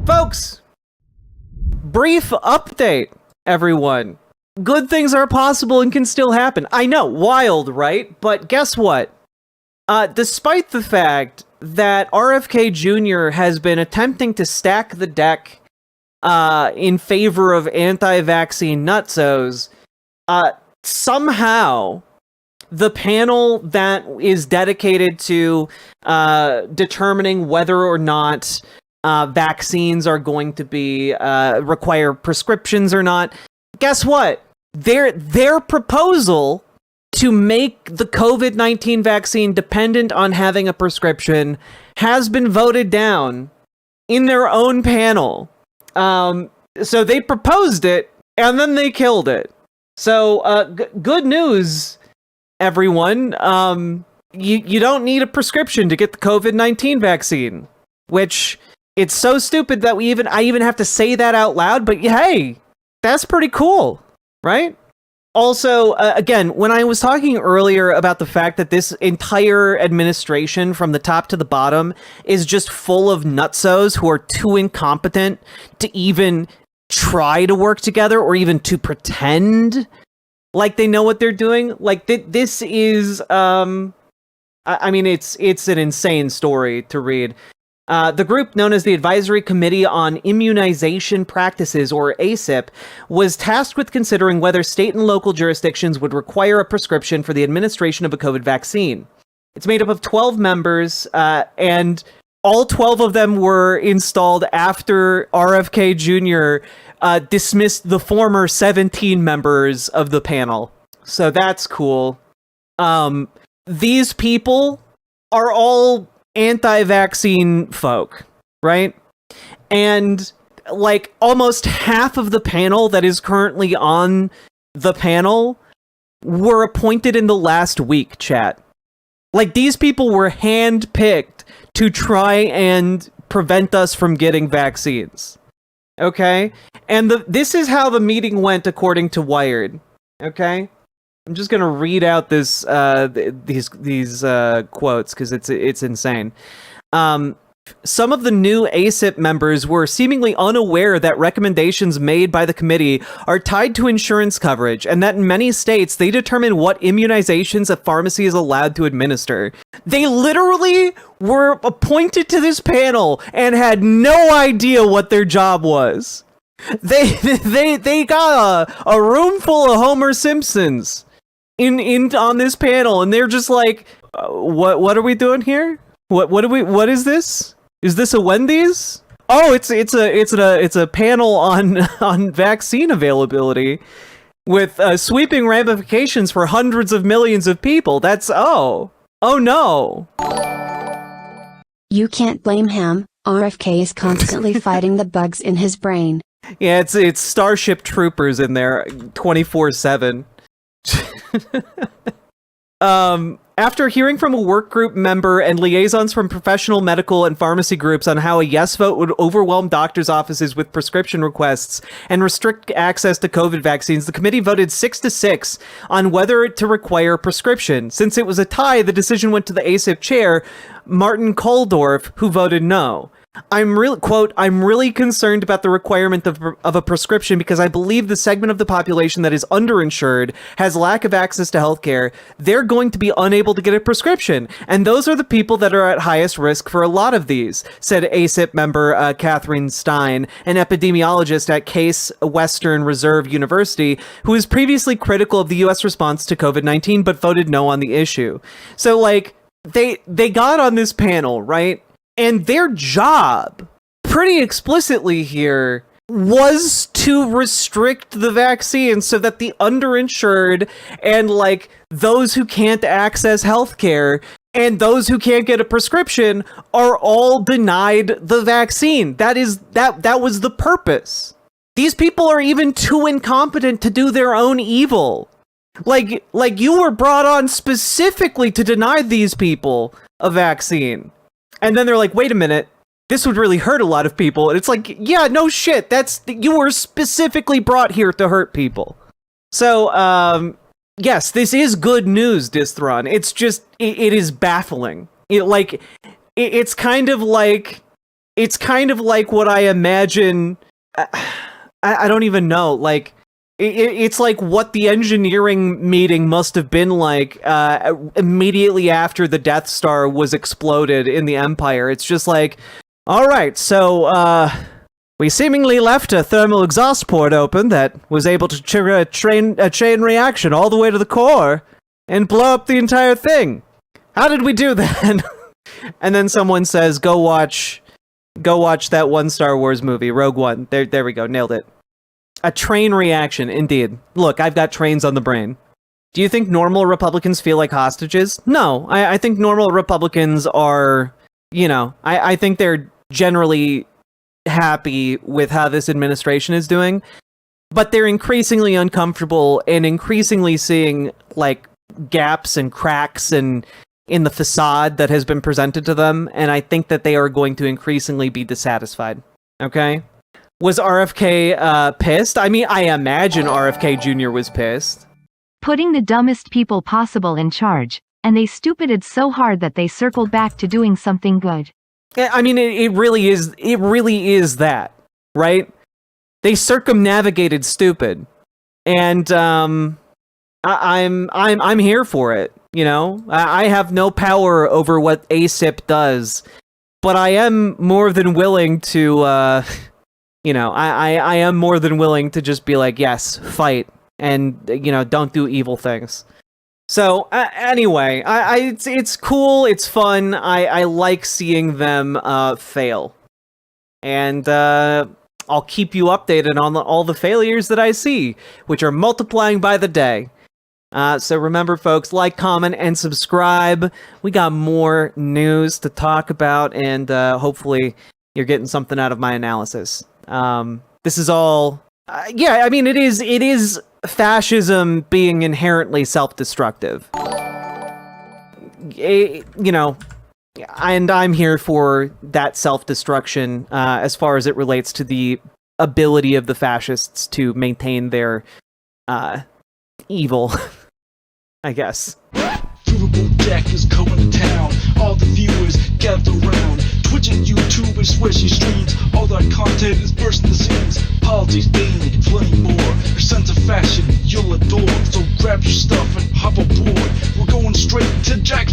Folks, brief update, everyone. Good things are possible and can still happen. I know, wild, right? But guess what? Despite the fact that RFK Jr. has been attempting to stack the deck in favor of anti-vaccine nutzos, somehow the panel that is dedicated to determining whether or not vaccines are going to be require prescriptions or not, guess what? Their proposal to make the COVID-19 vaccine dependent on having a prescription has been voted down in their own panel. So they proposed it, and then they killed it. So, good news, everyone. You don't need a prescription to get the COVID-19 vaccine, which it's so stupid that I even have to say that out loud, but hey, that's pretty cool, right? Also, again, when I was talking earlier about the fact that this entire administration from the top to the bottom is just full of nutsos who are too incompetent to even try to work together or even to pretend like they know what they're doing, like this is, I mean, it's an insane story to read. The group known as the Advisory Committee on Immunization Practices, or ACIP, was tasked with considering whether state and local jurisdictions would require a prescription for the administration of a COVID vaccine. It's made up of 12 members, and all 12 of them were installed after RFK Jr. Dismissed the former 17 members of the panel. So that's cool. These people are all anti-vaccine folk, right? And like almost half of the panel that is currently on the panel were appointed in the last week, chat. Like, these people were handpicked to try and prevent us from getting vaccines. Okay? And this is how the meeting went according to Wired. Okay? I'm just gonna read out this these quotes because it's insane. Some of the new ACIP members were seemingly unaware that recommendations made by the committee are tied to insurance coverage, and that in many states they determine what immunizations a pharmacy is allowed to administer. They literally were appointed to this panel and had no idea what their job was. They got a room full of Homer Simpsons in on this panel, and they're just like, what are we doing here? What is this? Is this a Wendy's? Oh, it's a panel on vaccine availability with sweeping ramifications for hundreds of millions of people. That's oh no. You can't blame him. RFK is constantly fighting the bugs in his brain. Yeah, it's Starship Troopers in there 24/7. After hearing from a work group member and liaisons from professional medical and pharmacy groups on how a yes vote would overwhelm doctors' offices with prescription requests and restrict access to COVID vaccines, the committee voted 6-6 on whether to require a prescription. Since it was a tie, the decision went to the ACIP chair, Martin Koldorf, who voted no. I'm really concerned about the requirement of a prescription because I believe the segment of the population that is underinsured, has lack of access to healthcare, they're going to be unable to get a prescription. And those are the people that are at highest risk for a lot of these, said ACIP member Catherine Stein, an epidemiologist at Case Western Reserve University, who was previously critical of the U.S. response to COVID-19 but voted no on the issue. So, like, they got on this panel, right? And their job, pretty explicitly here, was to restrict the vaccine so that the underinsured and, like, those who can't access healthcare and those who can't get a prescription are all denied the vaccine. That was the purpose. These people are even too incompetent to do their own evil. Like you were brought on specifically to deny these people a vaccine. And then they're like, wait a minute, this would really hurt a lot of people. And it's like, yeah, no shit. You were specifically brought here to hurt people. So, yes, this is good news, Dithron. It's just, it is baffling. It's kind of like it's kind of like what I imagine. I don't even know. Like, it's like what the engineering meeting must have been like immediately after the Death Star was exploded in the Empire. It's just like, all right, so we seemingly left a thermal exhaust port open that was able to trigger a chain reaction all the way to the core and blow up the entire thing. How did we do that? And then someone says, go watch that one Star Wars movie, Rogue One. There we go, nailed it. A train reaction, indeed. Look, I've got trains on the brain. Do you think normal Republicans feel like hostages? No, I think normal Republicans are, I think they're generally happy with how this administration is doing, but they're increasingly uncomfortable and increasingly seeing, like, gaps and cracks in the facade that has been presented to them, and I think that they are going to increasingly be dissatisfied. Okay? Was RFK pissed? I mean, I imagine RFK Jr. was pissed. Putting the dumbest people possible in charge, and they stupided so hard that they circled back to doing something good. I mean, it really is that, right? They circumnavigated stupid, and I'm here for it. I have no power over what ASIP does, but I am more than willing to, I am more than willing to just be like, yes, fight, and don't do evil things. So anyway, it's cool, it's fun. I like seeing them fail, and I'll keep you updated on all the failures that I see, which are multiplying by the day. So remember, folks, like, comment, and subscribe. We got more news to talk about, and hopefully you're getting something out of my analysis. This is all, I mean, it is fascism being inherently self-destructive. And I'm here for that self-destruction as far as it relates to the ability of the fascists to maintain their evil, I guess. Riverboat Jack is coming to town. All the viewers gather around. Twitch and YouTube and swishy streams. All that content is bursting the scenes. Politics, being plenty more. Your sense of fashion you'll adore. So grab your stuff and hop aboard. We're going straight to Jack's